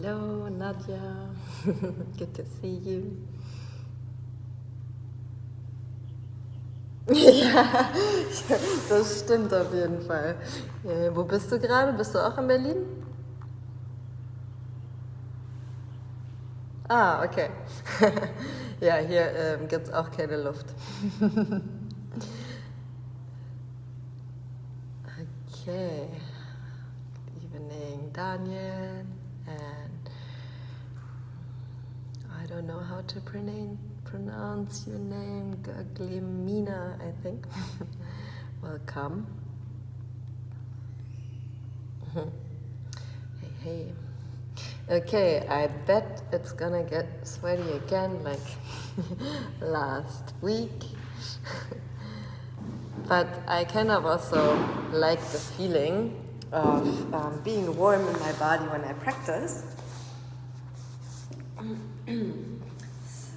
Hello, Nadja. Good to see you. Ja, das stimmt auf jeden Fall. Wo bist du gerade? Bist du auch in Berlin? Ah, okay. Ja, hier gibt es auch keine Luft. Okay. Good evening, Daniel. And I don't know how to pronounce your name. Gaglimina, I think. Welcome. Hey, hey. Okay, I bet it's gonna get sweaty again like last week. But I kind of also like the feeling of being warm in my body when I practice. So let's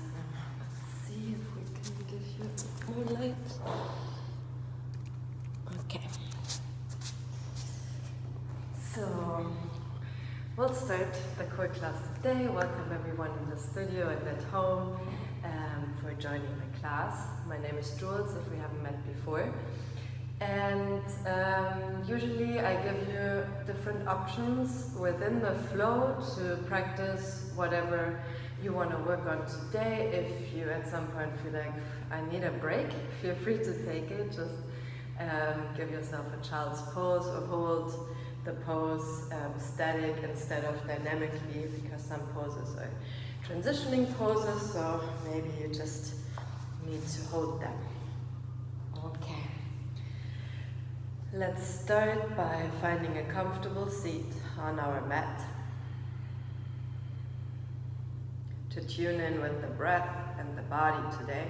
see if we can give you more light. Okay. So we'll start the core class today. Welcome everyone in the studio and at home for joining the class. My name is Jules, if we haven't met before. And usually I give you different options within the flow to practice whatever you want to work on today. If you at some point feel like I need a break, feel free to take it. Just give yourself a child's pose or hold the pose static instead of dynamically, because some poses are transitioning poses, so maybe you just need to hold them. Okay. Let's start by finding a comfortable seat on our mat to tune in with the breath and the body today.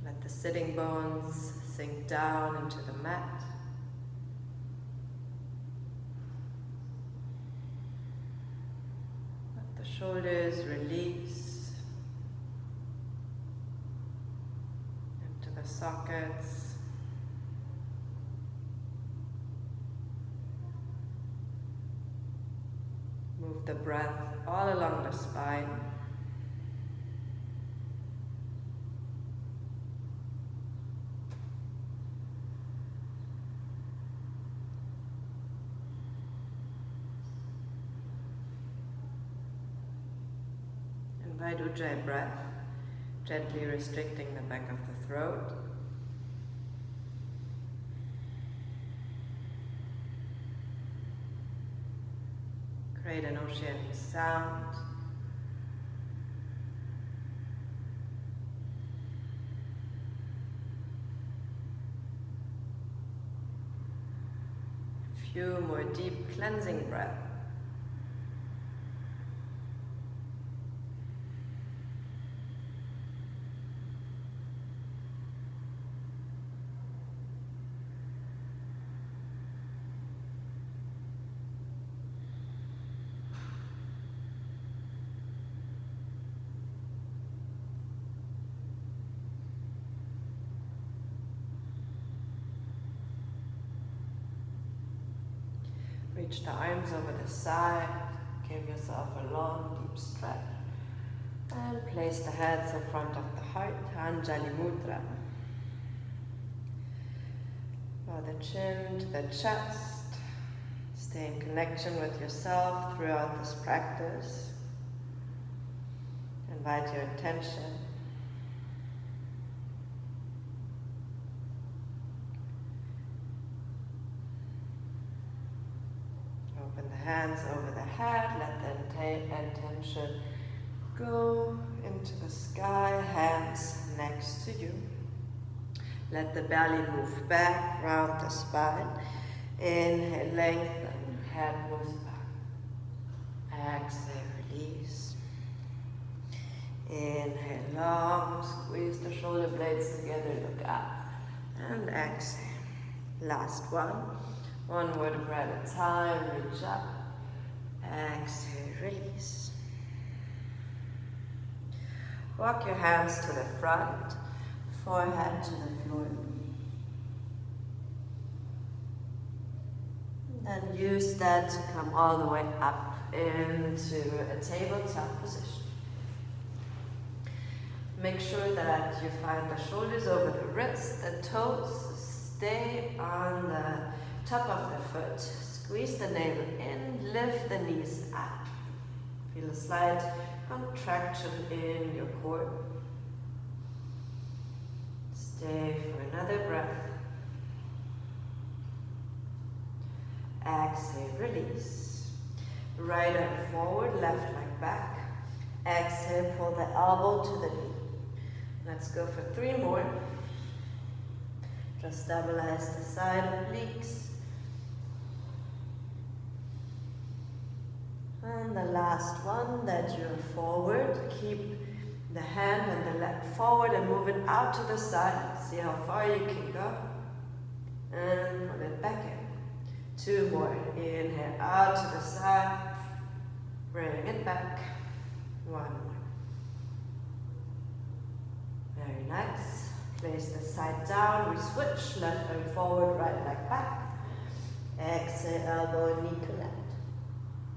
Let the sitting bones sink down into the mat. Let the shoulders release into the sockets. Move the breath all along the spine. Invite Ujjayi breath, gently restricting the back of the throat. Create an oceanic sound. A few more deep cleansing breaths. Reach the arms over the side, give yourself a long, deep stretch, and place the hands in front of the heart, Anjali Mudra. Draw the chin to the chest, stay in connection with yourself throughout this practice. Invite your attention. Open the hands over the head, let the intention go into the sky, hands next to you. Let the belly move back, round the spine. Inhale, lengthen, head moves back. Exhale, release. Inhale, long, squeeze the shoulder blades together, look up. And exhale. Last one. One vertebra at a time, reach up. Exhale, release. Walk your hands to the front, forehead to the floor. And use that to come all the way up into a tabletop position. Make sure that you find the shoulders over the wrists, the toes stay on the top of the foot. Squeeze the navel in, lift the knees up. Feel a slight contraction in your core. Stay for another breath. Exhale, release. Right arm forward, left leg back. Exhale, pull the elbow to the knee. Let's go for 3 more. Just stabilize the side obliques. And the last one, that you're forward. Keep the hand and the leg forward and move it out to the side. See how far you can go. And pull it back in. 2 more. Inhale out to the side. Bring it back. 1 more. Very nice. Place the side down. We switch. Left leg forward, right leg back. Exhale, elbow, knee connect.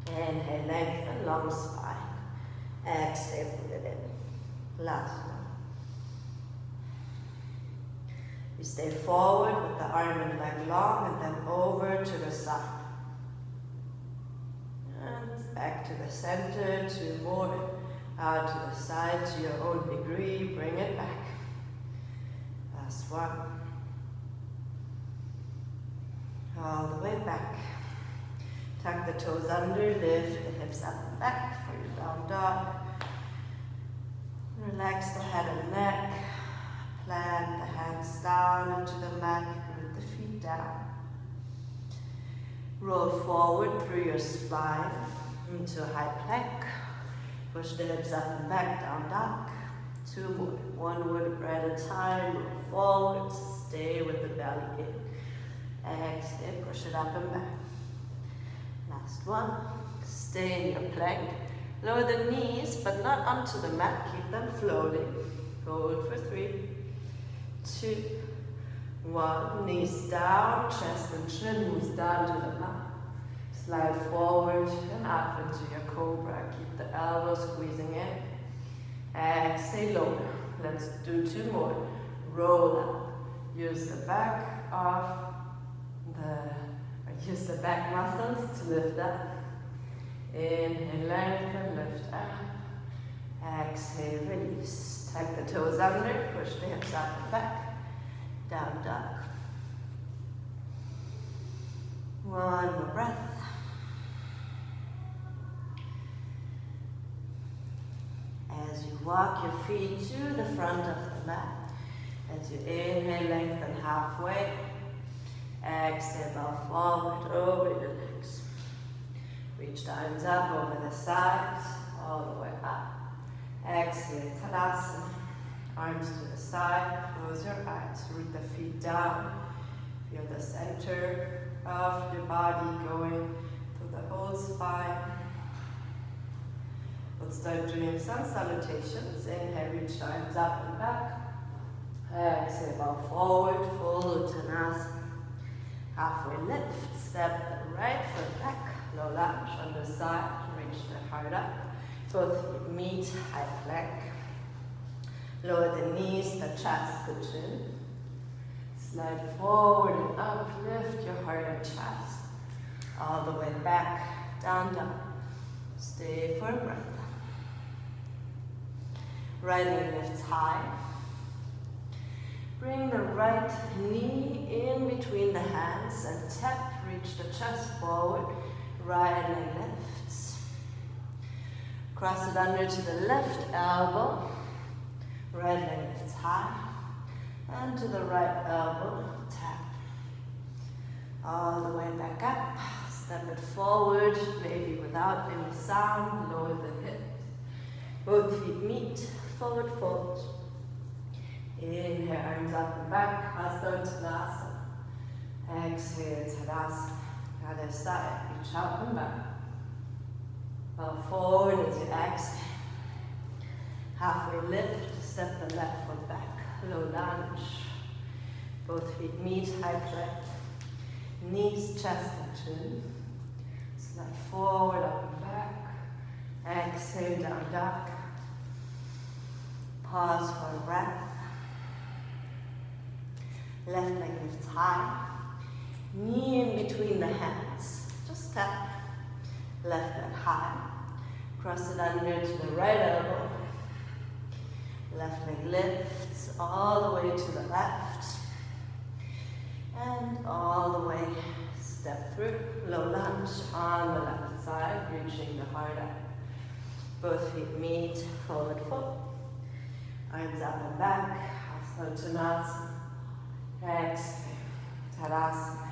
Inhale, lengthen, long spine. Exhale, put it in. Last one. You stay forward with the arm and leg long and then over to the side. And back to the center, 2 more. Out to the side to your own degree, bring it back. Last one. All the way back. Tuck the toes under, lift the hips up and back for your down dog. Relax the head and neck. Plant the hands down into the mat, root the feet down. Roll forward through your spine into a high plank. Push the hips up and back, down dog. 2 more. 1 vertebra at a time. Roll forward. Stay with the belly in. Exhale. Push it up and back. Last one. Stay in your plank. Lower the knees, but not onto the mat. Keep them floating. Hold for 3, 2, 1. Knees down. Chest and chin moves down to the mat. Slide forward and up into your cobra. Keep the elbows squeezing in. Exhale, lower. Let's do 2 more. Roll up. Use the back of use the back muscles to lift up. Inhale, lengthen, lift up. Exhale, release. Tuck the toes under, push the hips up and back. Down dog. 1 more breath. As you walk your feet to the front of the mat, as you inhale, lengthen halfway. Exhale, bow forward over your legs. Reach the arms up over the sides, all the way up. Exhale, Tadasana. Arms to the side, close your eyes, root the feet down. Feel the center of your body going through the whole spine. We'll start doing sun salutations. Inhale, reach the arms up and back. Exhale, bow forward, full Uttanasana. Halfway lift, step the right foot back, low lunge on the side, reach the heart up. Both feet meet, high plank. Lower the knees, the chest, the chin. Slide forward and up, lift your heart and chest. All the way back, down, down. Stay for a breath. Right leg lifts high. Bring the right knee in between the hands and tap, reach the chest forward. Right leg lifts. Cross it under to the left elbow. Right leg lifts high. And to the right elbow, tap. All the way back up. Step it forward, maybe without any sound. Lower the hips. Both feet meet. Forward fold. Inhale, arms up and back. Hasta Uttanasana. Exhale, Tadasana. Other side. Reach up and back. Bow forward as you exhale. Halfway lift. Step the left foot back. Low lunge. Both feet meet, high plank. Knees, chest and chin. Slide forward, up and back. Exhale, down dog. Pause for a breath. Left leg lifts high. Knee in between the hands. Just step. Left leg high. Cross it under to the right elbow. Left leg lifts all the way to the left. And all the way, step through. Low lunge on the left side, reaching the heart up. Both feet meet, forward fold. Arms up and back, Uttanasana. Exhale, Tadasana.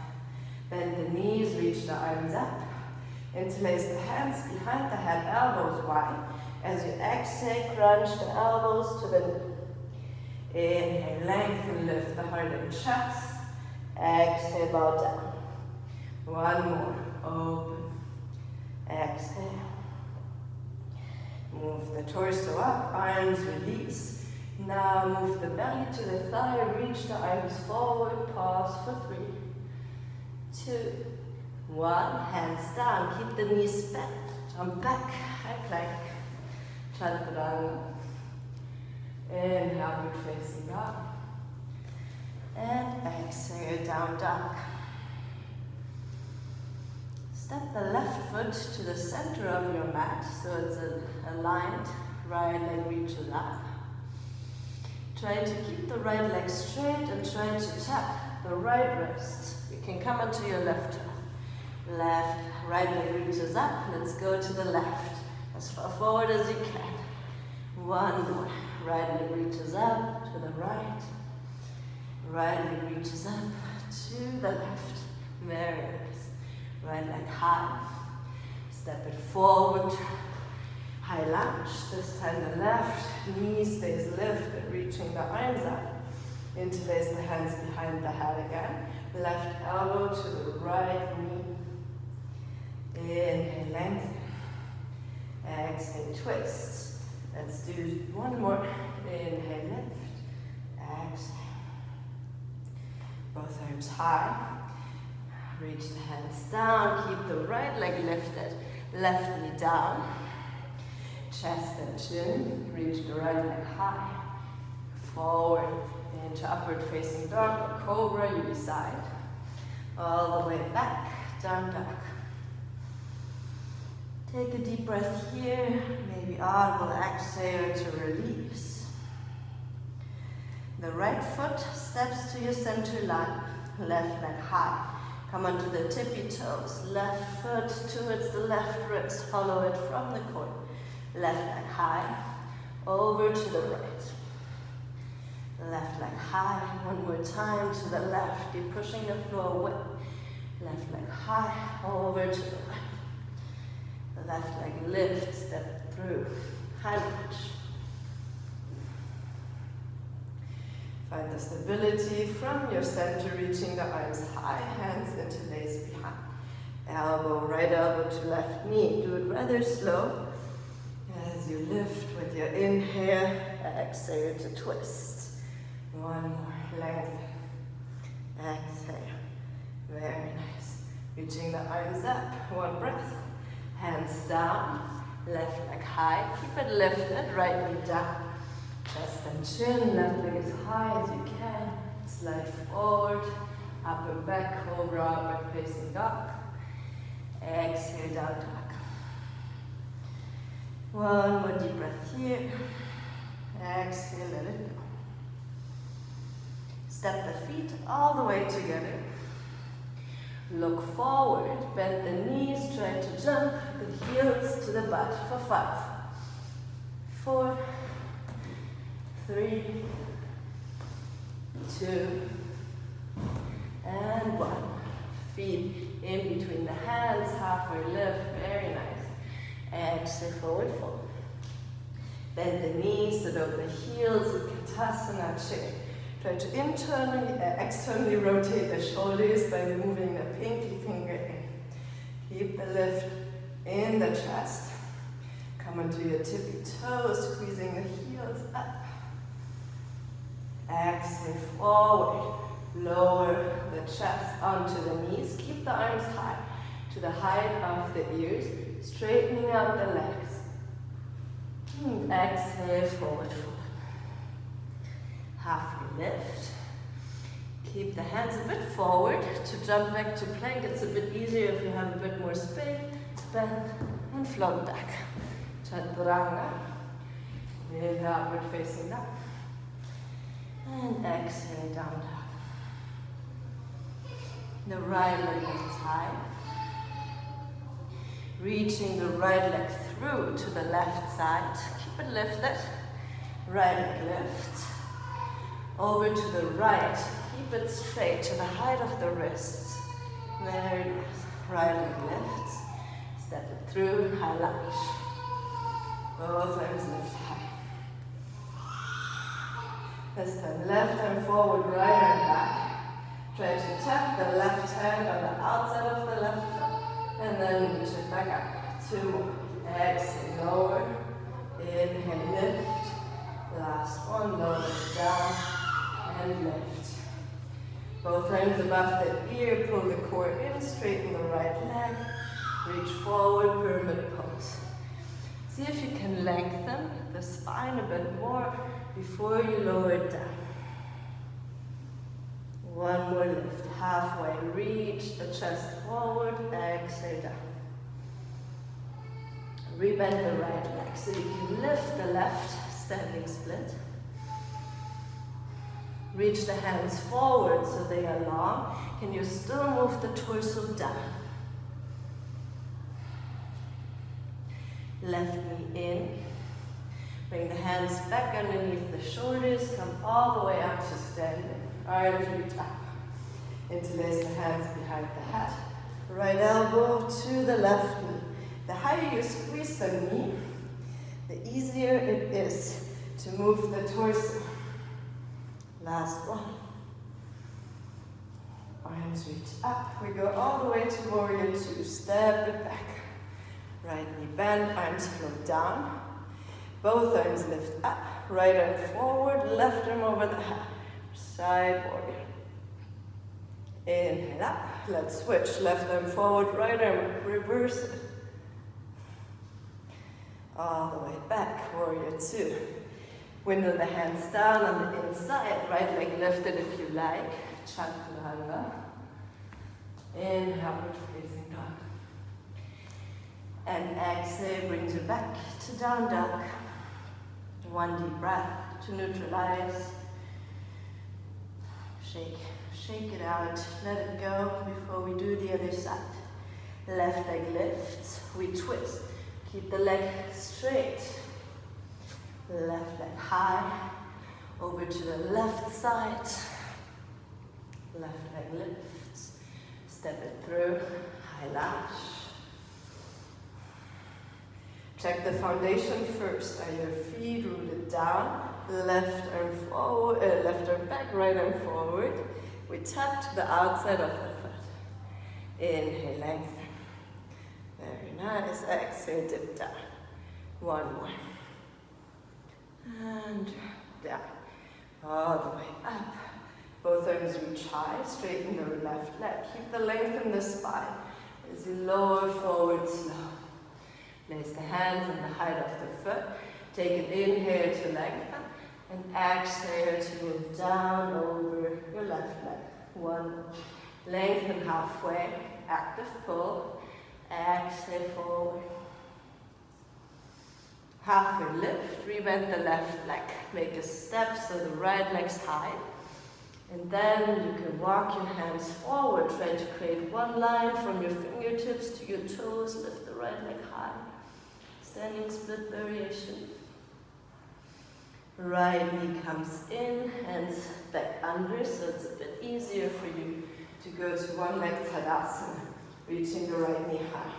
Bend the knees, reach the arms up. Interlace the hands behind the head, elbows wide. As you exhale, crunch the elbows to the knee. Inhale, lengthen, lift the heart and chest. Exhale, bow down. One more, open. Exhale. Move the torso up, arms release. Now move the belly to the thigh, reach the arms forward, pause for 3, 2, 1. Hands down, keep the knees bent. Jump back, high plank. Chaturanga. Inhale, upward facing dog. And exhale, down dog. Step the left foot to the center of your mat, so it's aligned. Right leg reaches up. Try to keep the right leg straight and try to tap the right wrist. You can come onto your left toe. Right leg reaches up. Let's go to the left. As far forward as you can. One more. Right leg reaches up to the right. Right leg reaches up to the left. Very nice. Right leg high. Step it forward. High lunge. This time the left knee stays lifted, reaching the arms up. Interlace the hands behind the head again. Left elbow to the right knee. Inhale, lengthen. Exhale, twist. Let's do one more. Inhale, lift. Exhale. Both arms high. Reach the hands down. Keep the right leg lifted. Left knee down. Chest and chin. Reach the right leg high. Forward into upward facing dog or cobra, you decide. All the way back, down dog. Take a deep breath here, maybe audible exhale to release. The right foot steps to your center line, left leg high. Come onto the tippy toes, left foot towards the left wrist, follow it from the core. Left leg high, over to the right. Left leg high, one more time to the left, keep pushing the floor away. Left leg high, over to the right. The left leg lifts, step through, high lunge. Find the stability from your center, reaching the arms high, hands interlace behind. Elbow, right elbow to left knee. Do it rather slow as you lift with your inhale, exhale to twist. One more, lengthen. Exhale. Very nice. Reaching the arms up, one breath. Hands down, left leg high. Keep it lifted, right knee down. Chest and chin, left leg as high as you can. Slide forward, up and back, cobra, upward facing dog. Exhale, down dog. One more deep breath here. Exhale, let it go. Step the feet all the way together. Look forward, bend the knees, try to jump the heels to the butt for 5, 4, 3, 2, and 1. Feet in between the hands, halfway lift, very nice. Exhale, forward fold. Bend the knees, sit over the heels, Utkatasana chair. Try to externally rotate the shoulders by moving the pinky finger in. Keep the lift in the chest. Come onto your tippy toes, squeezing the heels up. Exhale, forward. Lower the chest onto the knees. Keep the arms high to the height of the ears. Straightening out the legs. And exhale, forward fold. Halfway lift. Keep the hands a bit forward to jump back to plank. It's a bit easier if you have a bit more space. Bend and float back. Chaturanga. Inhale, upward facing dog. And exhale, down dog. The right leg lifts high. Reaching the right leg through to the left side. Keep it lifted. Right leg lifts. Over to the right. Keep it straight to the height of the wrists. Very nice. Right leg lifts. Step it through. High lunge. Both arms lift high. This time, left arm forward, right arm back. Try to tap the left hand on the outside of the left foot. And then reach it back up. 2 more. Exhale, lower. Inhale, lift. Last one, lower it down. And lift. Both arms above the ear. Pull the core in. Straighten the right leg. Reach forward, pyramid pose. See if you can lengthen the spine a bit more before you lower it down. One more lift, halfway. Reach the chest forward, exhale down. Rebend the right leg so you can lift the left, standing split. Reach the hands forward so they are long. Can you still move the torso down? Left knee in. Bring the hands back underneath the shoulders. Come all the way up to standing. Arms reach up. Interlace the hands behind the head. Right elbow to the left knee. The higher you squeeze the knee, the easier it is to move the torso. Last one. Arms reach up. We go all the way to warrior 2. Step it back. Right knee bend, arms float down. Both arms lift up. Right arm forward, left arm over the head. Side warrior. Inhale up. Let's switch. Left arm forward, right arm reverse it. All the way back, warrior 2. Window the hands down on the inside. Right leg lifted if you like. Chaturanga. Inhale, upward facing dog. And exhale, brings you back to down dog. One deep breath to neutralize. Shake it out, let it go before we do the other side. Left leg lifts, we twist. Keep the leg straight. Left leg high, over to the left side. Left leg lifts, step it through, high lunge. Check the foundation first. Are your feet rooted down? Left arm forward, left arm back, right arm forward. We tap to the outside of the foot. Inhale, lengthen. Very nice. Exhale, dip down. One more. And down. All the way up. Both arms reach high. Straighten the left leg. Keep the length in the spine as you lower forward slow. Place the hands on the height of the foot. Take an inhale to lengthen and exhale to move down over your left leg. One. Lengthen halfway. Active pull. Exhale forward. Halfway lift. Rebend the left leg. Make a step so the right leg's high. And then you can walk your hands forward. Try to create one line from your fingertips to your toes. Lift the right leg high. Standing split variation. Right knee comes in, hands back under, so it's a bit easier for you to go to one leg Tadasana, reaching the right knee high.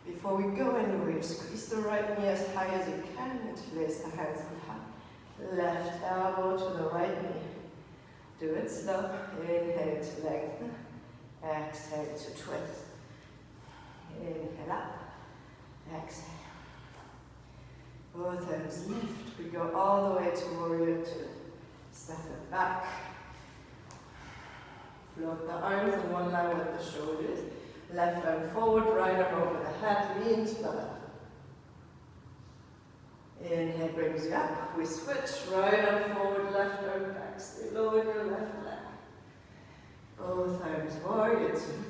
Before we go anywhere, squeeze the right knee as high as you can, interlace the hands behind. Left elbow to the right knee. Do it slow. Inhale to lengthen. Exhale to twist. Inhale up. Exhale. Both arms lift. We go all the way to warrior 2. Step it back. Float the arms in one line with the shoulders. Left arm forward, right arm over the head, lean to the left. Inhale brings you up. We switch, right arm forward, left arm back. Stay low in your left leg. Both arms warrior two.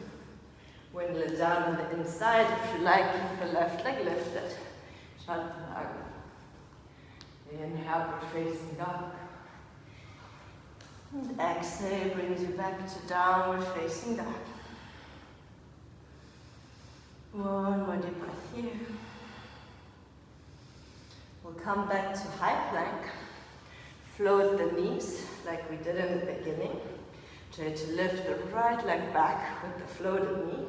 Windle it down on the inside. If you like, keep the left leg lifted. Chaturanga. Inhale, we're facing dog. And exhale brings you back to downward facing dog. One more deep breath here. We'll come back to high plank. Float the knees like we did in the beginning. Try to lift the right leg back with the floated knee.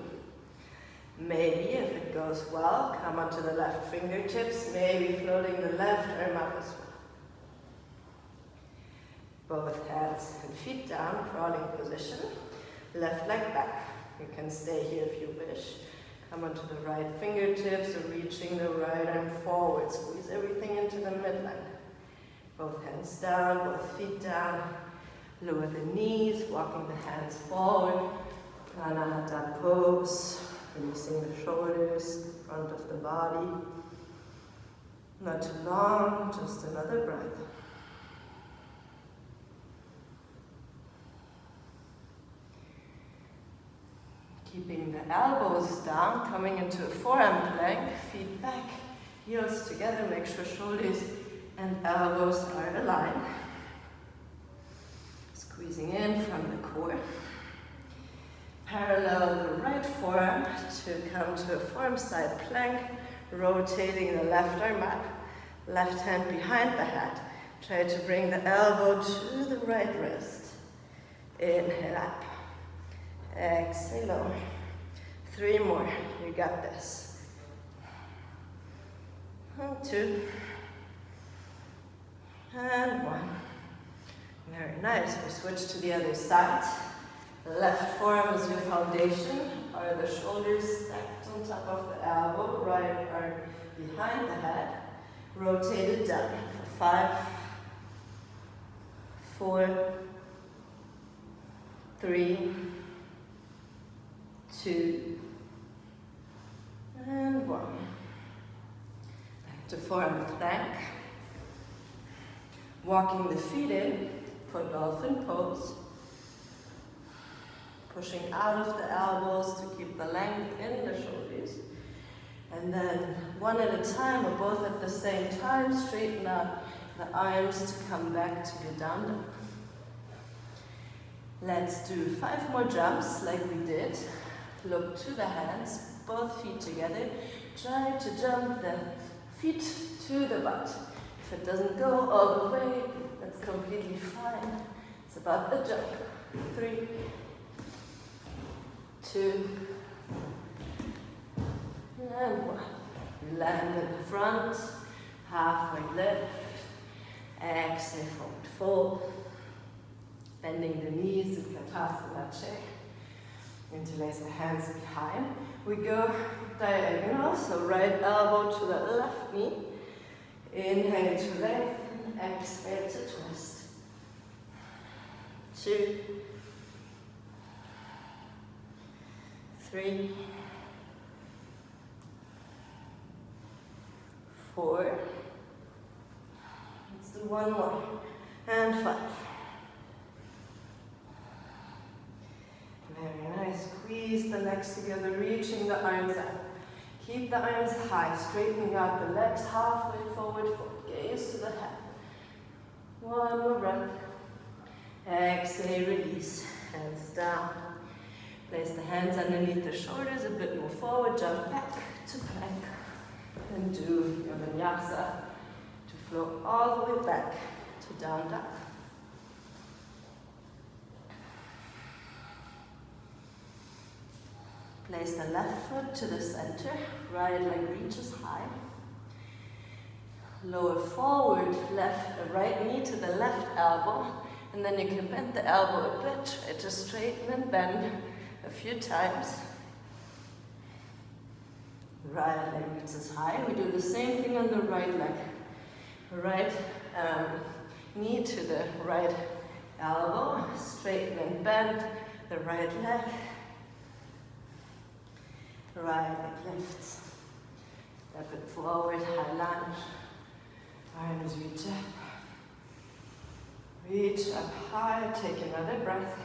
Maybe, if it goes well, come onto the left fingertips, maybe floating the left arm up as well. Both hands and feet down, crawling position. Left leg back. You can stay here if you wish. Come onto the right fingertips, or reaching the right arm forward. Squeeze everything into the midline. Both hands down, both feet down. Lower the knees, walking the hands forward. Pranahata pose. Releasing the shoulders, front of the body. Not too long, just another breath. Keeping the elbows down, coming into a forearm plank, feet back, heels together, make sure shoulders and elbows are aligned. Squeezing in from the core. Parallel the right forearm to come to a forearm side plank, rotating the left arm up, left hand behind the head. Try to bring the elbow to the right wrist. Inhale up. Exhale lower. 3 more. You got this. 2. And 1. Very nice. We switch to the other side. Left forearm is your foundation. Are the shoulders stacked on top of the elbow. Right arm behind the head. Rotate it down for 5, 4, 3, 2, and 1. Back to forearm plank. Walking the feet in for dolphin pose. Pushing out of the elbows to keep the length in the shoulders. And then one at a time, or both at the same time, straighten out the arms to come back to your down dog. Let's do 5 more jumps like we did. Look to the hands, both feet together. Try to jump the feet to the butt. If it doesn't go all the way, that's completely fine. It's about the jump. 3, 2, and 1. Land in the front, halfway lift. Exhale, forward fold. Bending the knees in Katasana chair. Interlace the hands behind. We go diagonal, so right elbow to the left knee. Inhale to lengthen, exhale to twist. 2, 3, 4. Let's do 1 more. And 5. Very nice. Squeeze the legs together, reaching the arms up. Keep the arms high, straightening out the legs halfway forward, gaze to the head. 1 more breath. Exhale, release. Hands down. Place the hands underneath the shoulders, a bit more forward, jump back to plank. And do your vinyasa to flow all the way back to down dog. Place the left foot to the center, right leg reaches high. Lower forward, right knee to the left elbow, and then you can bend the elbow a bit. Try to straighten and bend a few times. Right leg reaches high. We do the same thing on the right leg. Right knee to the right elbow, straighten and bend the right leg. Right leg lifts. Step it forward, high lunge. Arms reach up. Reach up high, take another breath.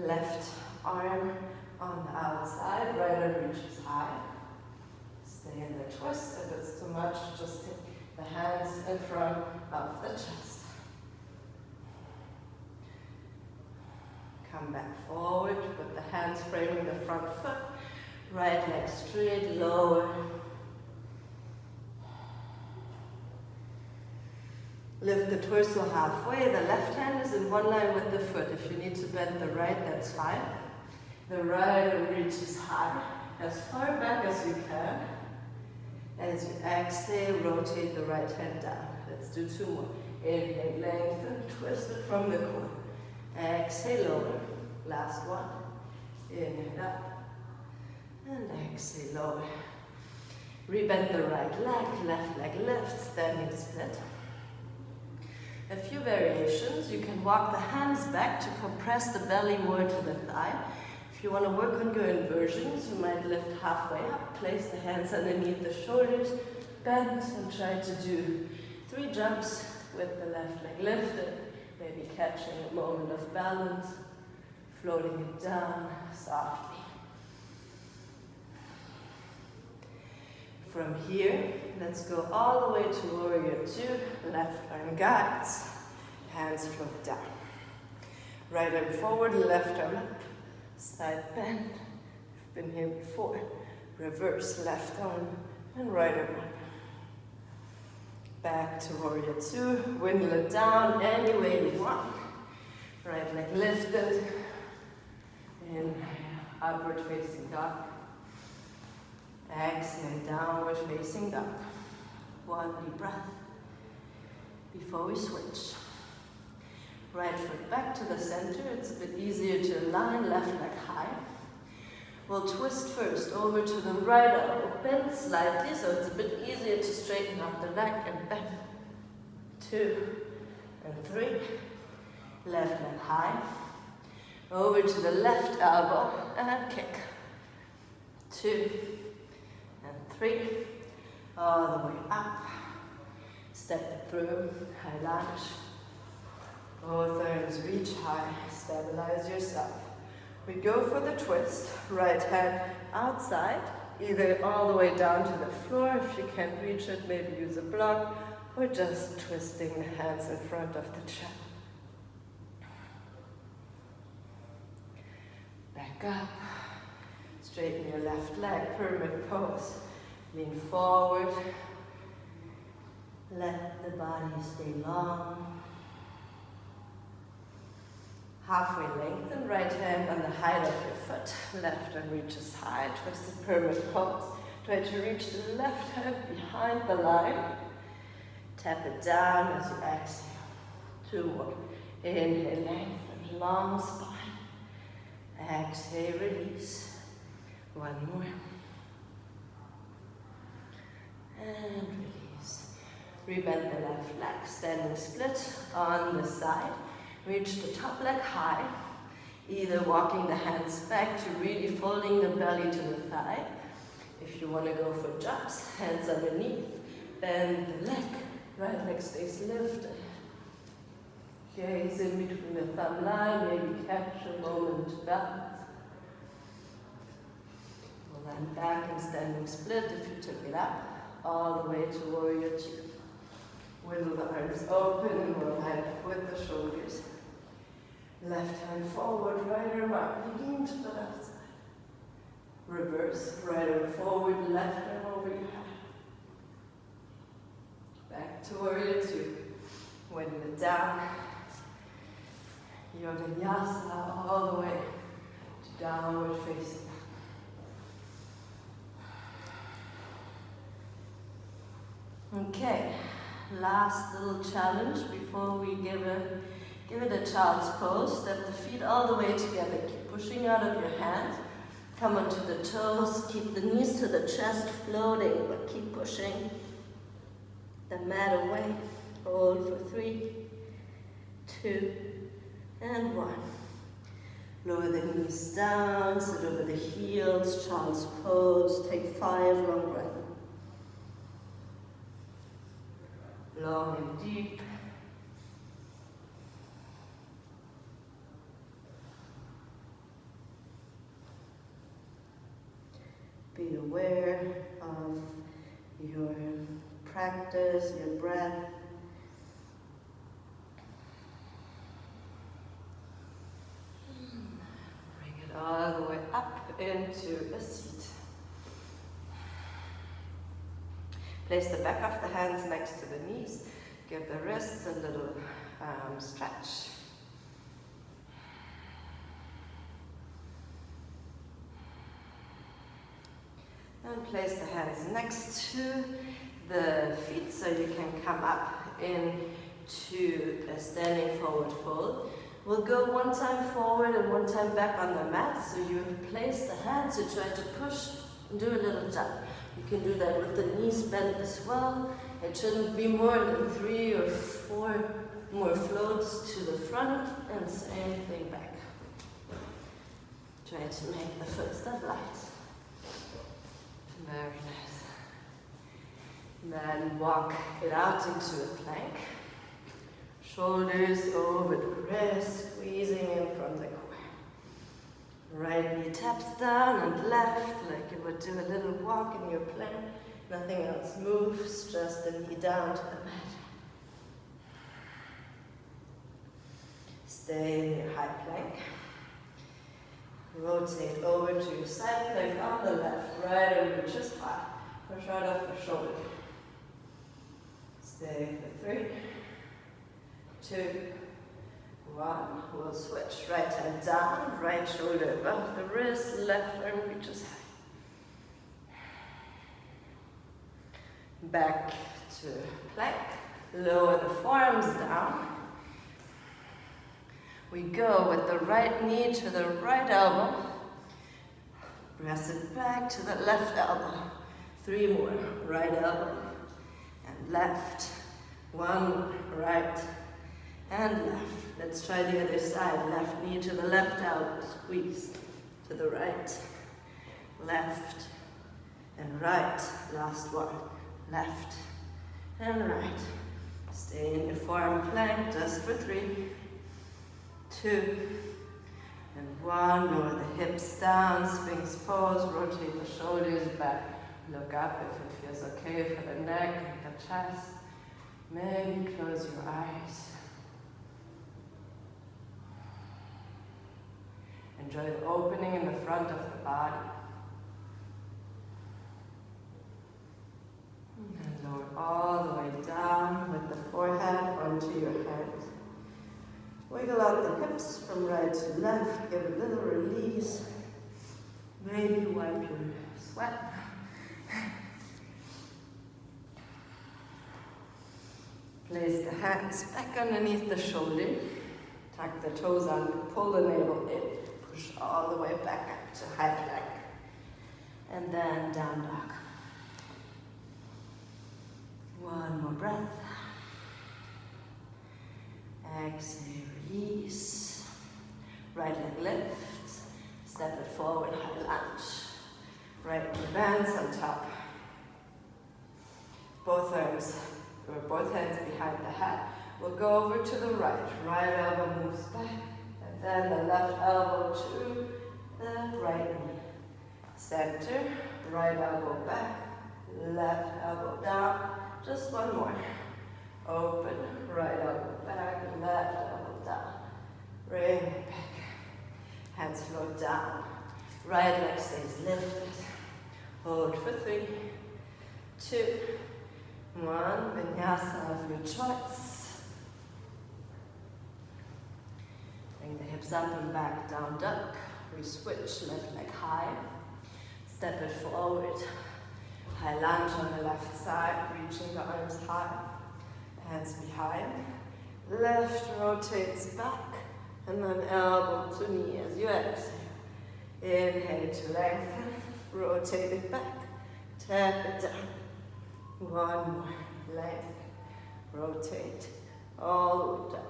Left arm on the outside, right arm reaches high. Stay in the twist. If it's too much, just take the hands in front of the chest. Come back forward with the hands framing the front foot. Right leg straight, lower. Lift the torso halfway. The left hand is in one line with the foot. If you need to bend the right, that's fine. The right arm reaches high, as far back as you can. As you exhale, rotate the right hand down. Let's do 2 more. Inhale, lengthen, twist it from the core. Exhale, lower. Last one. Inhale up. And exhale, lower. Rebend the right leg, left leg lifts, standing split. A few variations. You can walk the hands back to compress the belly more to the thigh. If you want to work on your inversions, you might lift halfway up, place the hands underneath the shoulders, bend, and try to do 3 jumps with the left leg lifted, maybe catching a moment of balance, floating it down softly. From here, let's go all the way to warrior 2, left arm guides, hands float down. Right arm forward, left arm up, side bend. You've been here before. Reverse left arm and right arm up. Back to warrior 2, windle it down any way you want. Right leg lifted. Inhale, upward facing dog. Exhale, downward facing dog. 1 deep breath before we switch. Right foot back to the center. It's a bit easier to align, left leg high. We'll twist first over to the right elbow, bend slightly so it's a bit easier to straighten out the leg and bend. 2 and 3. Left leg high. Over to the left elbow and kick. 2 and 3. All the way up. Step it through, high lunge. Both arms reach high, stabilize yourself. We go for the twist, right hand outside, either all the way down to the floor. If you can't reach it, maybe use a block, or just twisting the hands in front of the chest. Back up, straighten your left leg, pyramid pose. Lean forward, let the body stay long. Halfway lengthen, right hand on the height of your foot. Left arm reaches high, twisted pyramid pose. Try to reach the left hand behind the line. Tap it down as you exhale. 2 more. Inhale, lengthen, long spine. Exhale, release. 1 more. And release. Rebend the left leg, standing split on the side. Reach the top leg high, either walking the hands back to really folding the belly to the thigh. If you want to go for jumps, hands underneath, bend the leg, right leg stays lifted. Gaze in between the thumb line, maybe catch a moment to balance. We'll land back in standing split if you took it up, all the way to warrior 2. Wiggle the arms open and we'll line up with the shoulders. Left hand forward, right arm up, lean to the left side. Reverse, right arm forward, left arm over your head. Back to warrior 2. Windle it down. Yoga Nyasa all the way to downward facing dog. Okay. Last little challenge before we give it a child's pose. Step the feet all the way together. Keep pushing out of your hands. Come onto the toes. Keep the knees to the chest floating, but keep pushing the mat away. Hold for 3, 2, and 1. Lower the knees down, sit over the heels, child's pose. Take 5 long breaths. Long and deep. Be aware of your practice, your breath. Bring it all the way up into a seat. Place the back of the hands next to the knees. Give the wrists a little stretch. And place the hands next to the feet so you can come up into a standing forward fold. We'll go one time forward and one time back on the mat. So you place the hands, you try to push and do a little jump. You can do that with the knees bent as well. It shouldn't be more than 3 or 4 more floats to the front and same thing back. Try to make the footstep light. Very nice. Then walk it out into a plank. Shoulders over the wrist, squeezing in from the core. Right knee taps down and left, like you would do a little walk in your plank. Nothing else moves, just the knee down to the mat. Stay in your high plank. Rotate over to your side plank on the left, right and reaches high. Push right off the shoulder. Stay for 3, 2, 1. We'll switch. Right hand down, right shoulder above the wrist, left arm reaches high. Back to plank. Lower the forearms down. We go with the right knee to the right elbow. Press it back to the left elbow. 3 more. Right elbow and left. 1, right and left. Let's try the other side. Left knee to the left elbow. Squeeze to the right. Left and right. Last one. Left and right. Stay in your forearm plank just for 3, 2, and 1. Lower the hips down, Sphinx pose, rotate the shoulders back. Look up if it feels okay for the neck and the chest. Maybe close your eyes. Enjoy the opening in the front of the body. And lower all the way down with the forehead onto your hands. Wiggle out the hips from right to left. Give a little release. Maybe wipe your sweat. Place the hands back underneath the shoulder. Tuck the toes under. Pull the navel in. Push all the way back up to high plank. And then down dog. 1 more breath. Exhale, release. Right leg lifts. Step it forward, high lunge. Right knee bends on top. Both arms, or both hands behind the head. We'll go over to the right. Right elbow moves back. And then the left elbow to the right knee. Center, right elbow back. Left elbow down. Just 1 more. Open, right elbow back, left elbow down. Bring it back. Hands float down. Right leg stays lifted. Hold for 3, 2, 1. Vinyasa of your choice. Bring the hips up and back, down duck. We switch, left leg high. Step it forward. High lunge on the left side, reaching the arms high. Hands behind. Left rotates back. And then elbow to knee as you exhale. Inhale to lengthen. Rotate it back. Tap it down. 1 more. Lengthen. Rotate. All the way down.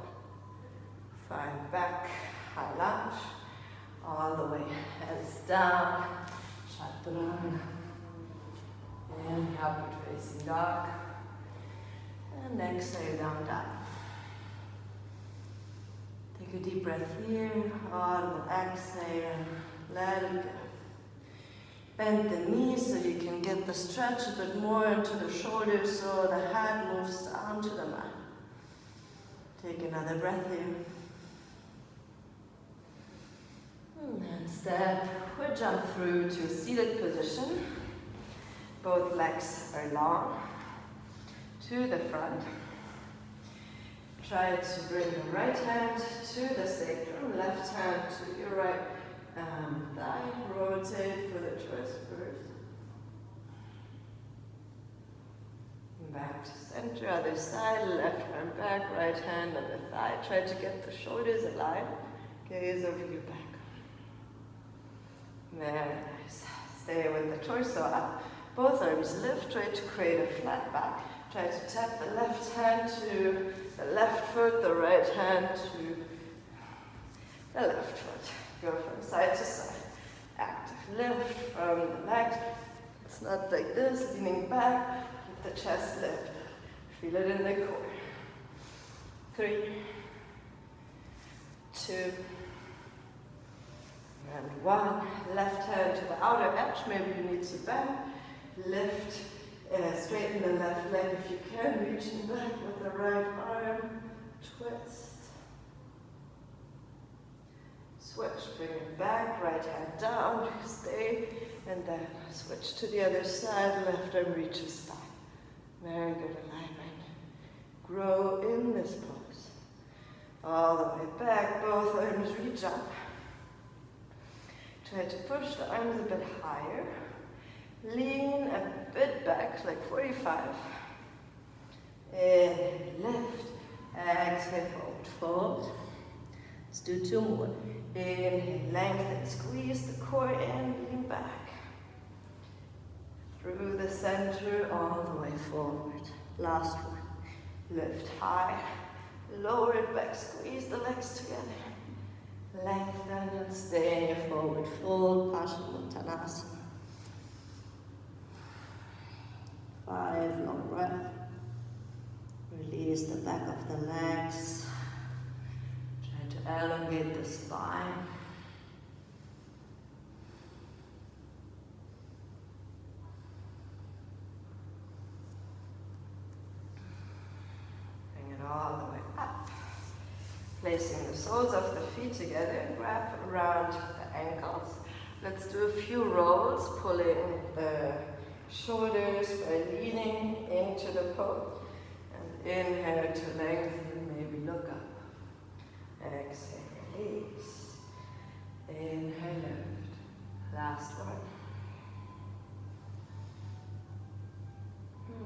Find back. High lunge. All the way, hands down, chaturanga. Inhale, upward facing dog. And exhale, down dog. Take a deep breath here, audible exhale, let it go. Bend the knees so you can get the stretch a bit more into the shoulders so the head moves down to the mat. Take another breath here. And step or jump through to a seated position. Both legs are long to the front. Try to bring the right hand to the sacrum, left hand to your right thigh. Rotate for the twist first. Back to center, other side, left arm back, right hand on the thigh. Try to get the shoulders aligned. Gaze over your back. Very nice. Stay with the torso up. Both arms lift. Try to create a flat back. Try to tap the left hand to the left foot, the right hand to the left foot. Go from side to side. Active lift from the legs. It's not like this, leaning back. Keep the chest lifted. Feel it in the core. 3, 2, and 1. Left hand to the outer edge. Maybe you need to bend. Lift. Straighten the left leg if you can. Reaching back with the right arm. Twist. Switch. Bring it back. Right hand down. Stay. And then switch to the other side. Left arm reaches back. Very good alignment. Grow in this pose. All the way back. Both arms reach up. Try to push the arms a bit higher. Lean a bit back, like 45. Inhale, lift. Exhale, fold. Let's do 2 more. Inhale, lengthen, squeeze the core in, lean back. Through the center, all the way forward. Last one. Lift high. Lower it back, squeeze the legs together. Lengthen and stay in your forward fold, Paschimottanasana. 5 long breath. Release the back of the legs. Try to elongate the spine. Bring it all the way up. Placing the soles of the feet together, wrap around the ankles. Let's do a few rolls, pulling the shoulders by leaning into the pose. And inhale to lengthen, maybe look up. Exhale, release. Inhale, lift. Last one.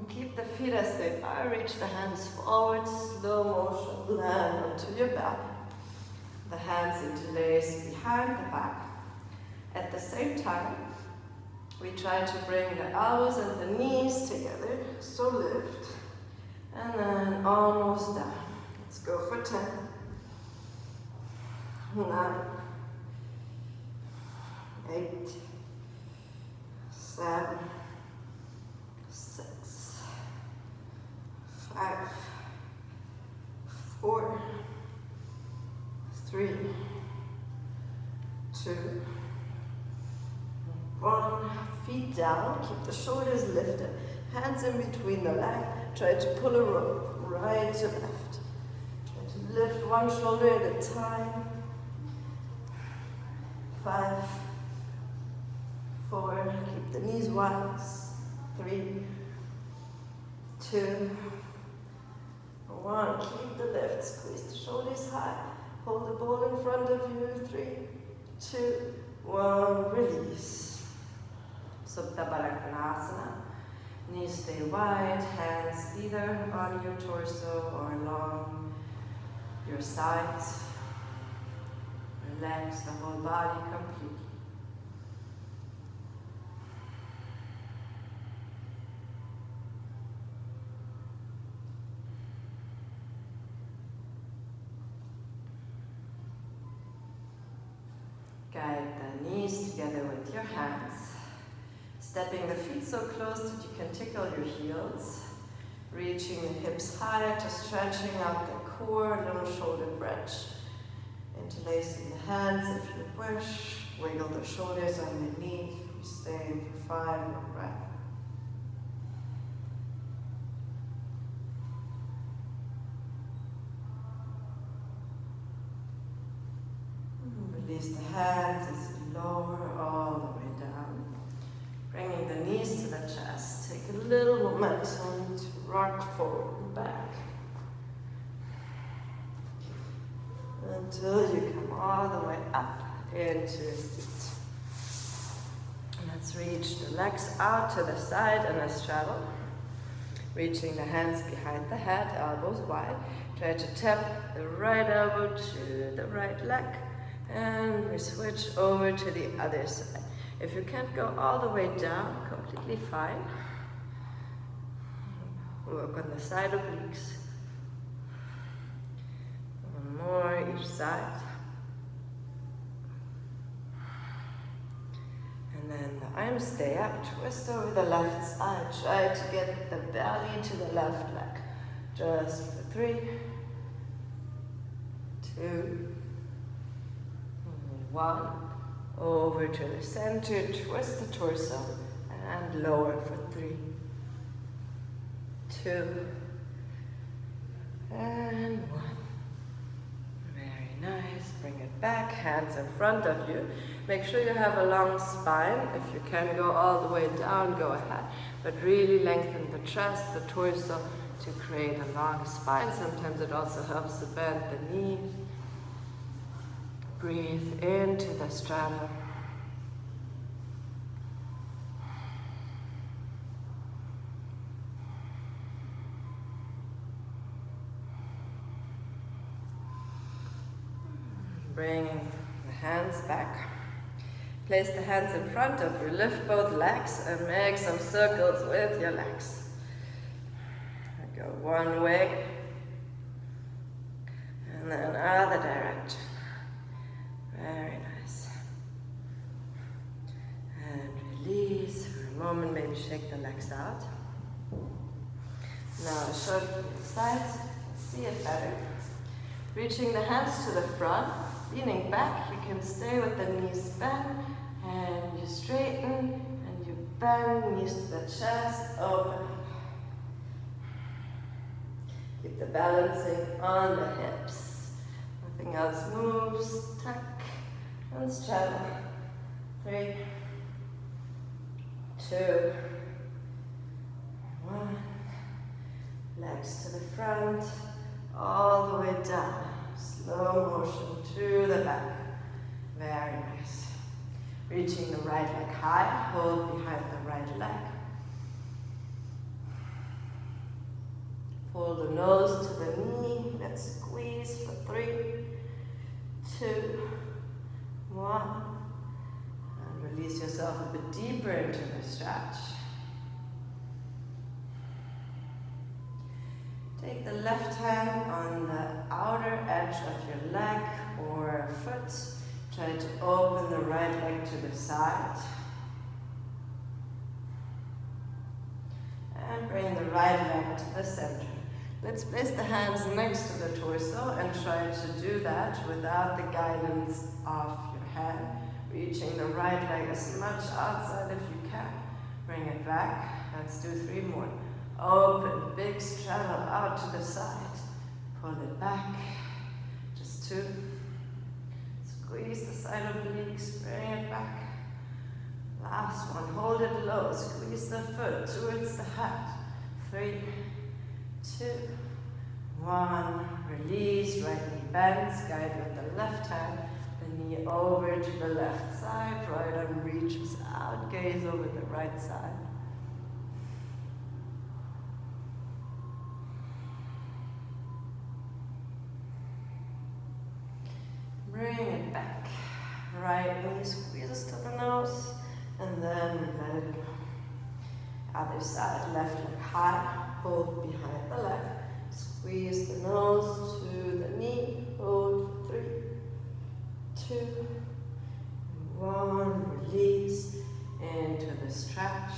Keep the feet as they are. Reach the hands forward. Slow motion. Land onto your back. The hands interlace behind the back. At the same time, we try to bring the elbows and the knees together. So lift. And then almost down. Let's go for 10. 9. 8. 7. 6. 5. 4. 3. 2. 1. Feet down. Keep the shoulders lifted. Hands in between the legs. Try to pull a rope right to left. Try to lift one shoulder at a time. 5. 4. Keep the knees wide. 3. 2. 1. Keep the lift. Squeeze the shoulders high. Hold the ball in front of you. 3, 2, 1. Release. Supta Baddha Konasana. Knees stay wide, hands either on your torso or along your sides. Relax the whole body completely. Guide the knees together with your hands. Stepping the feet so close that you can tickle your heels. Reaching the hips higher to stretching out the core, little shoulder bridge. Interlacing the hands if you wish. Wiggle the shoulders underneath. Staying for 5 more breaths. Release the hands as you lower all the way down. Bringing the knees to the chest. Take a little momentum to rock forward and back. Until you come all the way up into your seat. Let's reach the legs out to the side in a straddle. Reaching the hands behind the head, elbows wide. Try to tap the right elbow to the right leg. And we switch over to the other side. If you can't go all the way down, completely fine. Work on the side obliques. One more each side. And then the arms stay up, twist over the left side. Try to get the belly to the left leg. Just for 3, 2, 1. Over to the center, twist the torso, and lower for 3, 2, and 1. Very nice. Bring it back, hands in front of you. Make sure you have a long spine. If you can go all the way down, go ahead. But really lengthen the chest, the torso, to create a long spine. Sometimes it also helps to bend the knee. Breathe into the straddle. Bringing the hands back. Place the hands in front of you. Lift both legs and make some circles with your legs. Go one way and then other direction. Very nice. And release for a moment, maybe shake the legs out. Now show the sides, see it better. Reaching the hands to the front, leaning back, you can stay with the knees bent, and you straighten, and you bend, knees to the chest, open. Keep the balancing on the hips. Nothing else moves, tuck. And straddle. 3, 2, 1. Legs to the front, all the way down. Slow motion to the back. Very nice. Reaching the right leg high, hold behind the right leg. Pull the nose to the knee. Let's squeeze for 3, 2, 1, and release yourself a bit deeper into the stretch. Take the left hand on the outer edge of your leg or foot. Try to open the right leg to the side. And bring the right leg to the center. Let's place the hands next to the torso and try to do that without the guidance of your hand. Reaching the right leg as much outside as you can. Bring it back. Let's do 3 more. Open, big straddle out to the side. Pull it back. Just 2. Squeeze the side obliques. Bring it back. Last one. Hold it low. Squeeze the foot towards the head. 3, 2, 1. Release. Right knee bends. Guide with the left hand. The knee over to the left side. Right arm reaches out. Gaze over the right side. Bring it back. Right knee squeezes to the nose. And then let it go. Other side. Left leg high. Hold behind the leg. Squeeze the nose to the knee. Hold for 3, 2, stretch.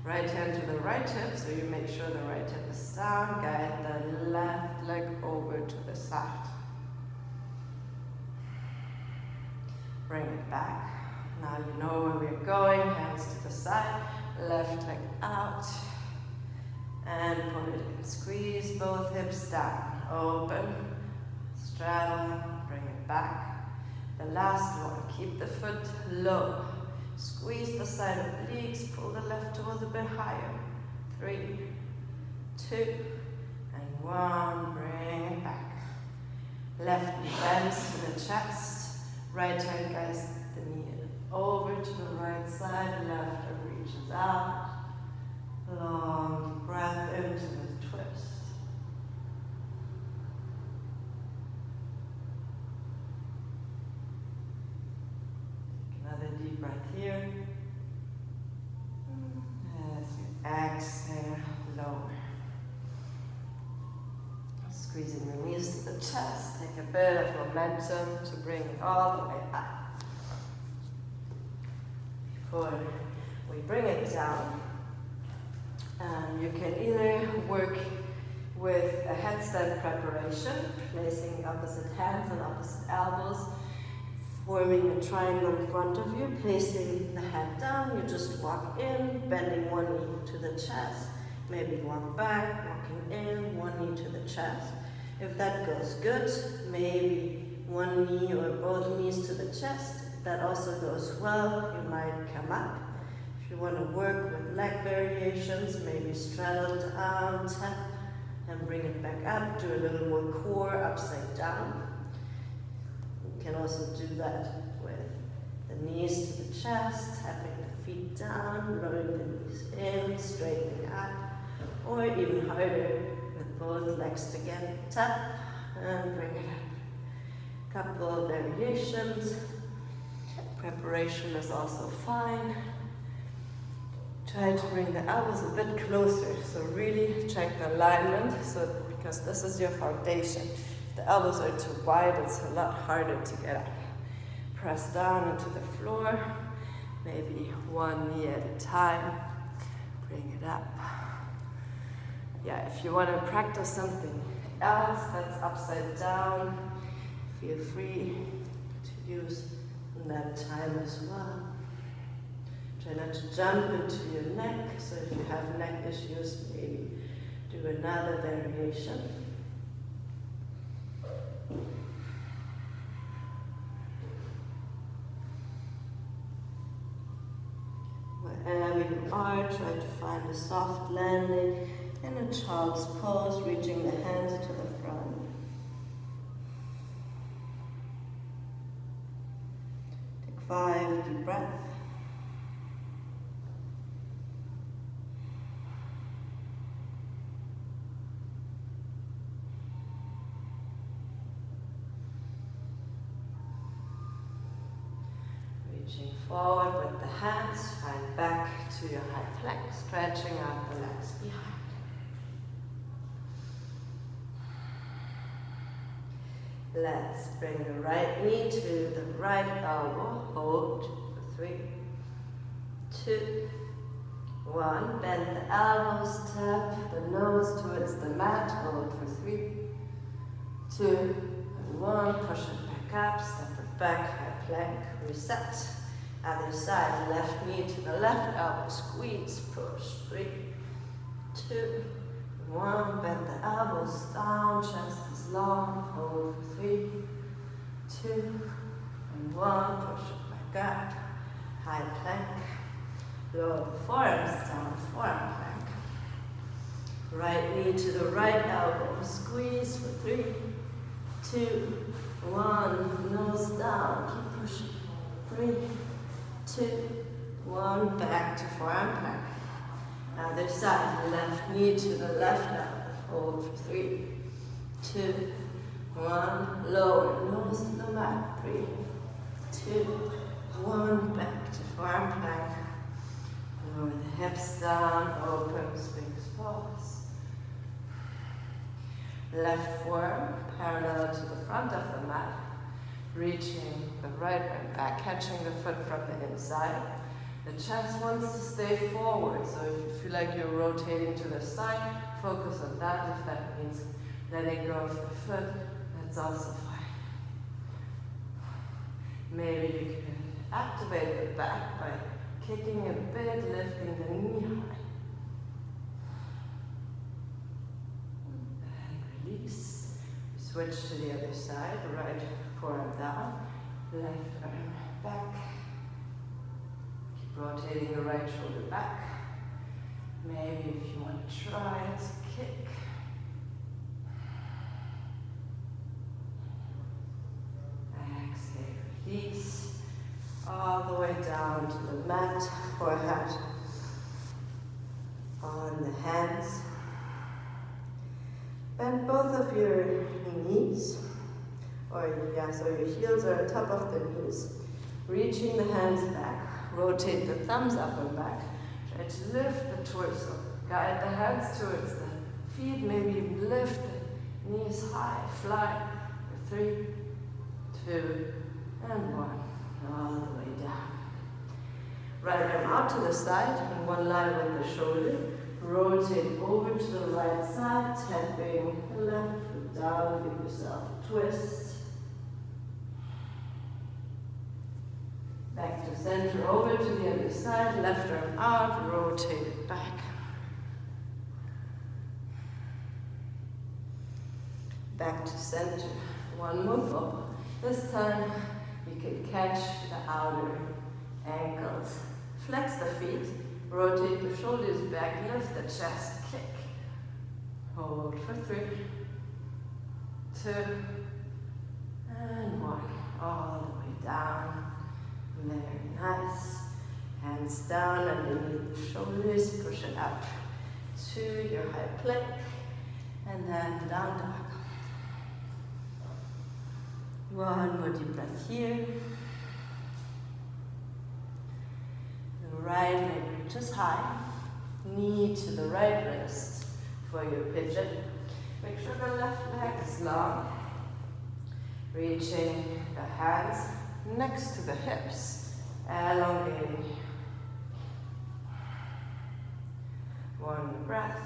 Right hand to the right hip, so you make sure the right hip is down. Guide the left leg over to the side. Bring it back. Now you know where we're going. Hands to the side, left leg out. And pull it in. Squeeze both hips down. Open, straddle, bring it back. The last one, keep the foot low. Squeeze the side of the legs, pull the left toes a bit higher. 3, 2, and 1. Bring it back. Left knee bends to the chest. Right hand guides the knee over to the right side. Left hip reaches out. Long breath into the twist. Another deep breath here. As you exhale, lower. Squeezing the knees to the chest. Take a bit of momentum to bring it all the way up. Before we bring it down, you can either work with a headstand preparation, placing opposite hands and opposite elbows, forming a triangle in front of you, placing the head down. You just walk in, bending one knee to the chest, maybe walk back, walking in, one knee to the chest. If that goes good, maybe one knee or both knees to the chest. If that also goes well, you might come up. If you want to work with leg variations, maybe straddle down, tap, and bring it back up. Do a little more core upside down. You can also do that with the knees to the chest, tapping the feet down, lowering the knees in, straightening up, or even harder with both legs together. Tap and bring it up. Couple of variations. Preparation is also fine. Try to bring the elbows a bit closer, so really check the alignment, because this is your foundation. If the elbows are too wide, it's a lot harder to get up. Press down into the floor, maybe one knee at a time. Bring it up. Yeah, if you want to practice something else that's upside down, feel free to use that time as well. Try not to jump into your neck, so if you have neck issues, maybe do another variation. Wherever you are, try to find a soft landing in a child's pose, reaching the hands to the front. Take 5 deep breaths. Reaching forward with the hands, find back to your high plank, stretching out the legs behind. Let's bring the right knee to the right elbow, hold for 3, 2, 1. Bend the elbows, tap the nose towards the mat, hold for 3, 2, and 1. Push it back up, step it back, high plank, reset. Other side, left knee to the left elbow, squeeze, push, 3, 2, 1. Bend the elbows down, chest is long, hold for 3, 2, and 1. Push it back up, high plank. Lower the forearms down, forearm plank. Right knee to the right elbow, squeeze for 3, 2, 1. Nose down, keep pushing. 3, 2, 1. Back to forearm plank. Other side, left knee to the left elbow, hold for 3, 2, 1. Lower, nose to the mat. 3, 2, 1. Back to forearm plank. Lower the hips down, open, sphinx pose. Left forearm parallel to the front of the mat. reaching the right arm back, catching the foot from the inside. The chest wants to stay forward, so if you feel like you're rotating to the side, focus on that. If that means letting go of the foot, that's also fine. Maybe you can activate the back by kicking a bit, lifting the knee high. And release. Switch to the other side, right forearm down, left arm back. Keep rotating the right shoulder back. Maybe if you want to try it, kick. Exhale, release. All the way down to the mat, forehead on the hands. Bend both of your knees, or your heels are on top of the knees. Reaching the hands back, rotate the thumbs up and back. Try to lift the torso. Guide the hands towards the feet, maybe even lift the knees high. Fly for 3, 2, and 1. All the way down. Right arm out to the side, in one line with the shoulder. Rotate over to the right side, tapping the left foot down, give yourself a twist. Back to center, over to the other side, left arm out, rotate it back. Back to center, one move up. This time you can catch the outer ankles. Flex the feet. Rotate the shoulders back, lift the chest, kick. Hold for 3, 2, and 1. All the way down. Very nice. Hands down underneath the shoulders, push it up to your high plank, and then down dog. One more deep breath here. The right leg reaches high, knee to the right wrist for your pigeon. Make sure the left leg is long. Reaching the hands next to the hips, elongating. One breath.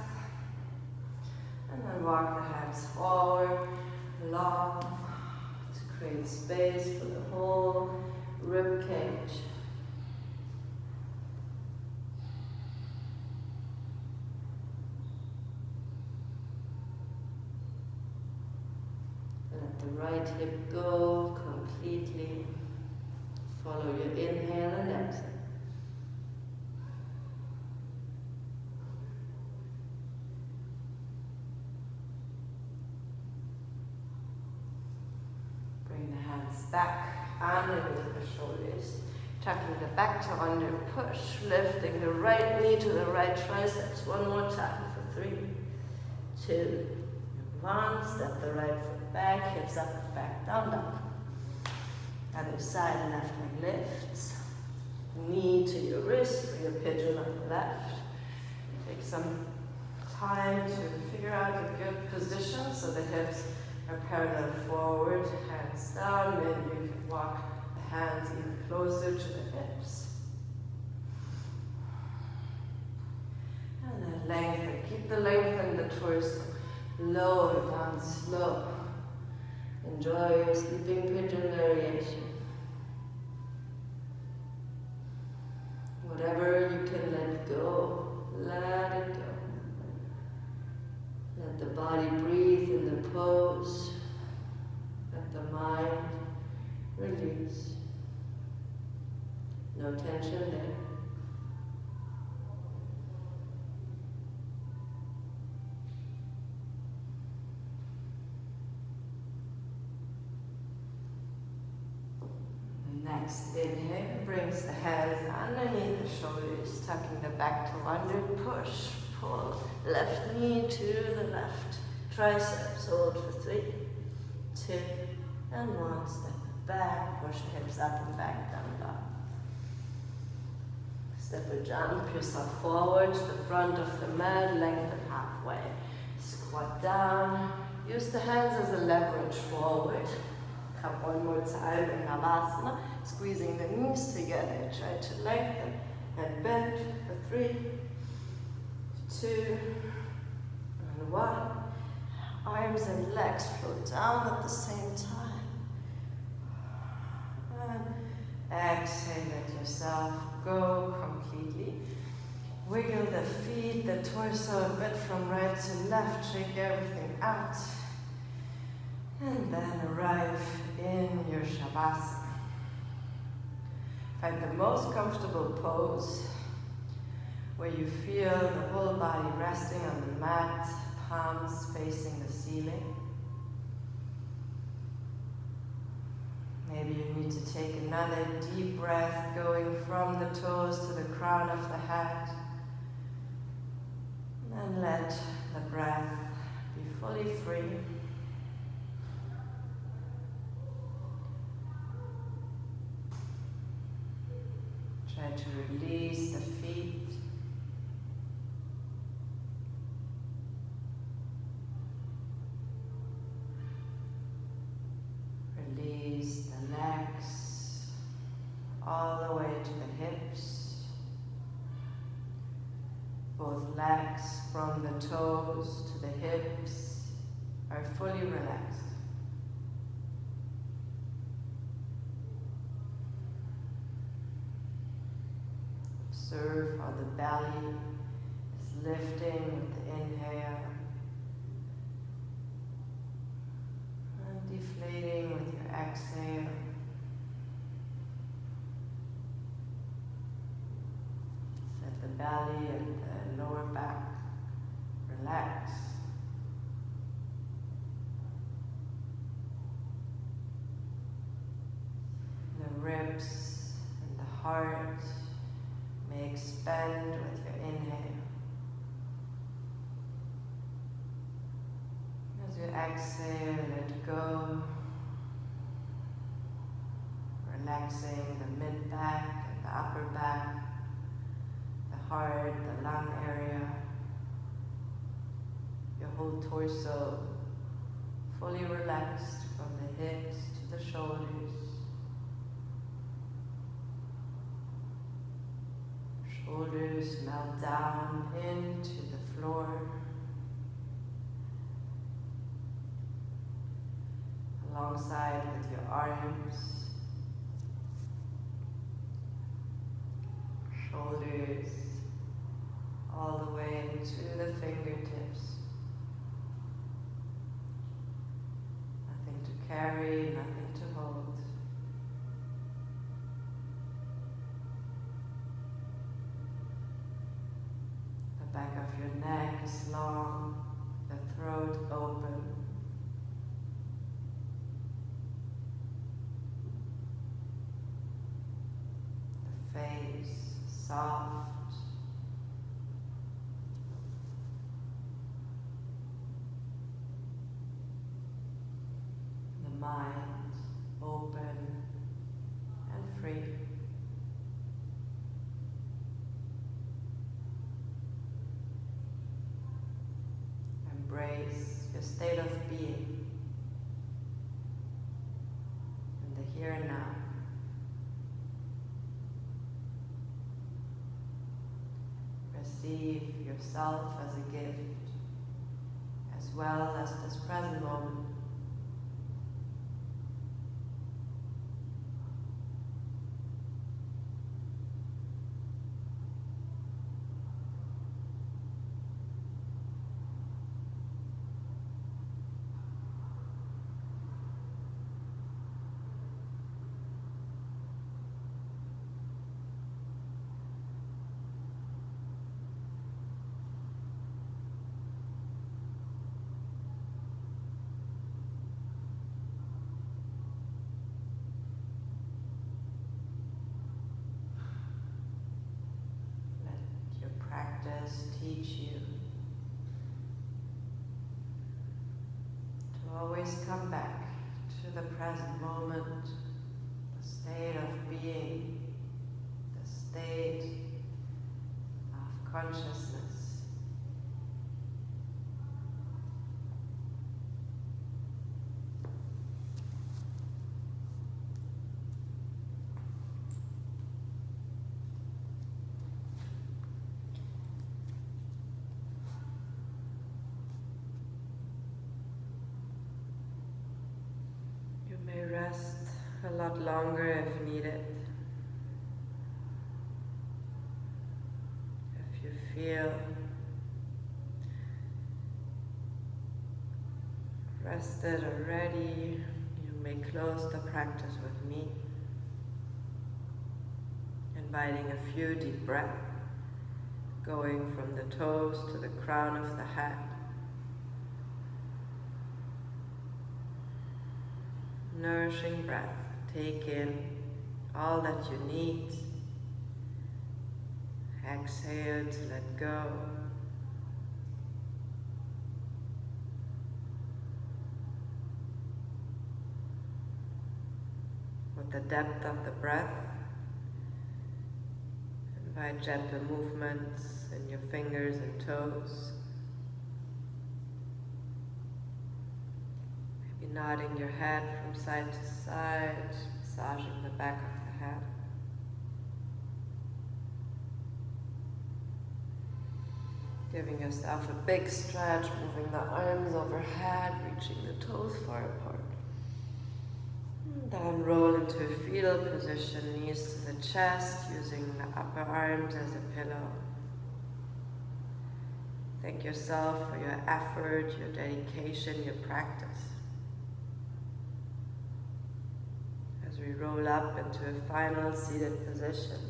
And then walk the hands forward, long, to create space for the whole rib cage. Let the right hip go completely. Follow your inhale and exhale. Bring the hands back underneath the shoulders. Tucking the back toe under, push. Lifting the right knee to the right triceps. One more time for 3, 2, 1. Step the right foot back, hips up and back, down, down. Other side, left leg lifts. Knee to your wrist for your pigeon on the left. Take some time to figure out a good position so the hips are parallel forward, hands down. Maybe you can walk the hands even closer to the hips. And then lengthen. Keep the length in the torso. Lower down slow. Enjoy your sleeping pigeon variation. Whatever you can let go, let it go. Let the body breathe in the pose. Let the mind release. No tension there. Next inhale brings the hands underneath the shoulders, tucking the back toe under, push, pull, left knee to the left, triceps, hold for 3, 2, and 1. Step it back, push the hips up and back, down, down. Step or jump yourself forward to the front of the mat, lengthen halfway. Squat down, use the hands as a leverage forward. Come one more time. time in Navasana, squeezing the knees together. Try to lengthen and bend for 3, 2, and 1. Arms and legs float down at the same time. And exhale, let yourself go completely. Wiggle the feet, the torso a bit from right to left, shake everything out. And then arrive in your Shavasana. Find the most comfortable pose where you feel the whole body resting on the mat, palms facing the ceiling. Maybe you need to take another deep breath going from the toes to the crown of the head. And let the breath be fully free. Try to release the feet. Release the legs all the way to the hips. Both legs from the toes to the hips are fully relaxed. Observe how the belly is lifting with the inhale and deflating with your exhale. Let the belly and the lower back relax. The ribs and the heart may expand with your inhale. As you exhale, let go, relaxing the mid-back and the upper back, the heart, the lung area, your whole torso fully relaxed from the hips to the shoulders. Shoulders melt down into the floor. Alongside with your arms. Shoulders all the way to the fingertips. Nothing to carry, nothing to hold. The back of your neck is long, the throat open. The face soft. The mind open and free. Embrace your state of being in the here and now. Receive yourself as a gift, as well as this present moment. Teach you to always come back to the present moment, the state of being, the state of consciousness. lot longer if needed. If you feel rested or ready, you may close the practice with me, inviting a few deep breaths, going from the toes to the crown of the head. Nourishing breath. Take in all that you need. Exhale to let go. With the depth of the breath, invite gentle movements in your fingers and toes. Maybe nodding your head from side to side, massaging the back of the head. Giving yourself a big stretch, moving the arms overhead, reaching the toes far apart. Then roll into a fetal position, knees to the chest, using the upper arms as a pillow. Thank yourself for your effort, your dedication, your practice. As we roll up into a final seated position.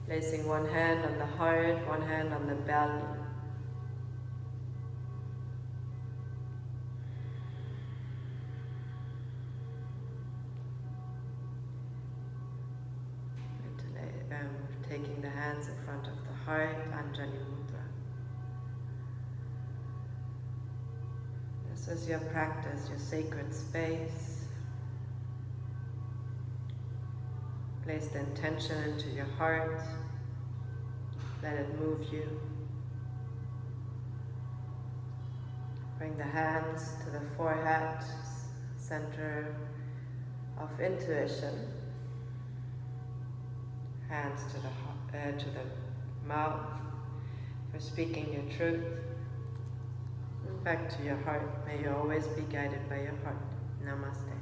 Placing one hand on the heart, one hand on the belly. Taking the hands in front of the heart, Anjali Mudra. This is your practice, your sacred space. Place the intention into your heart. Let it move you. Bring the hands to the forehead, center of intuition. Hands to the mouth for speaking your truth. And back to your heart. May you always be guided by your heart. Namaste.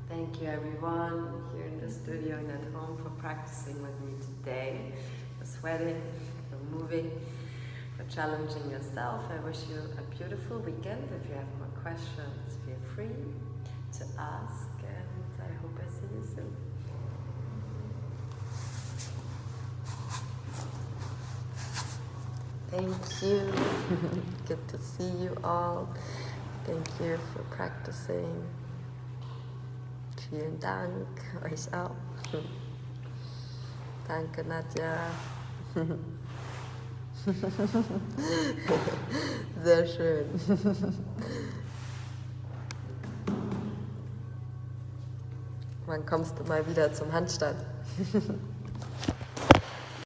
Thank you everyone here in the studio and at home for practicing with me today. For sweating, for moving, for challenging yourself. I wish you a beautiful weekend. If you have more questions, feel free to ask, and I hope I see you soon. Thank you. Good to see you all. Thank you for practicing. Vielen Dank, euch auch. Danke, Nadja. Sehr schön. Wann kommst du mal wieder zum Handstand?